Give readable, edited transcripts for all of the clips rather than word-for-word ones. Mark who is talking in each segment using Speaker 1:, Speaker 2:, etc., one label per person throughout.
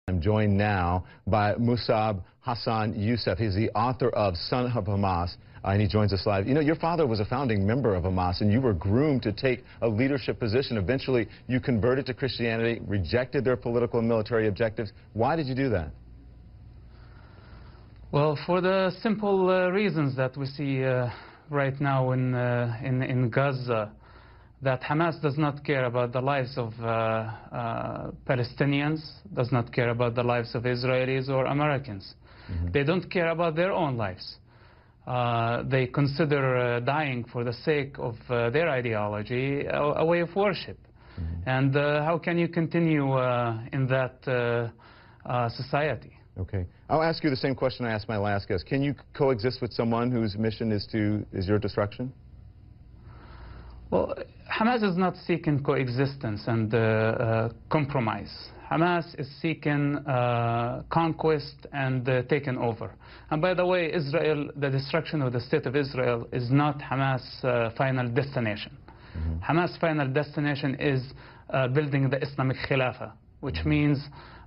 Speaker 1: I'm joined now by Musab Hassan Youssef. He's the author of Son of Hamas, and he joins us live. You know, your father was a founding member of Hamas, and you were groomed to take a leadership position. Eventually, you converted to Christianity, rejected their political and military objectives. Why did you do that?
Speaker 2: Well, for the simple reasons that we see right now in Gaza, that Hamas does not care about the lives of Palestinians, does not care about the lives of Israelis or Americans. They don't care about their own lives. They consider dying for the sake of their ideology a way of worship. And how can you continue in that society?
Speaker 1: Okay. I'll ask you the same question I asked my last guest. Can you coexist with someone whose mission is your destruction?
Speaker 2: Well, Hamas is not seeking coexistence and compromise. Hamas is seeking conquest and taking over. And by the way, Israel, the destruction of the state of Israel is not Hamas' final destination. Hamas' final destination is building the Islamic Khilafah, which means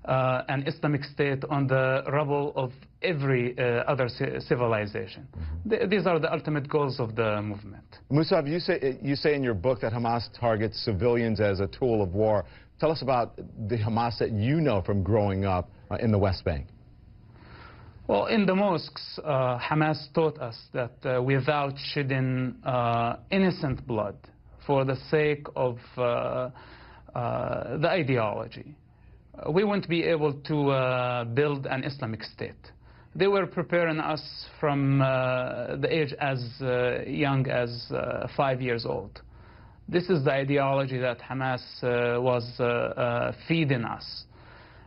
Speaker 2: an Islamic state on the rubble of every other civilization. These are the ultimate goals of the movement.
Speaker 1: Musab, you say in your book that Hamas targets civilians as a tool of war. Tell us about the Hamas that you know from growing up in the West Bank.
Speaker 2: Well, in the mosques, Hamas taught us that without shedding innocent blood for the sake of the ideology, we won't be able to build an Islamic state. They were preparing us from the age as young as 5 years old. This is the ideology that Hamas was feeding us.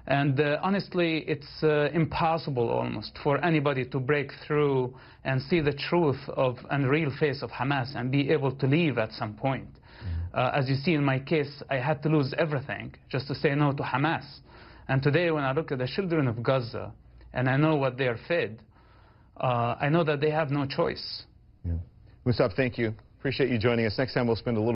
Speaker 2: And honestly, it's impossible almost for anybody to break through and see the truth of and real face of Hamas and be able to leave at some point. As you see in my case, I had to lose everything just to say no to Hamas. And today when I look at the children of Gaza and I know what they are fed, I know that they have no choice.
Speaker 1: Musab, thank you. Appreciate you joining us. Next time we'll spend a little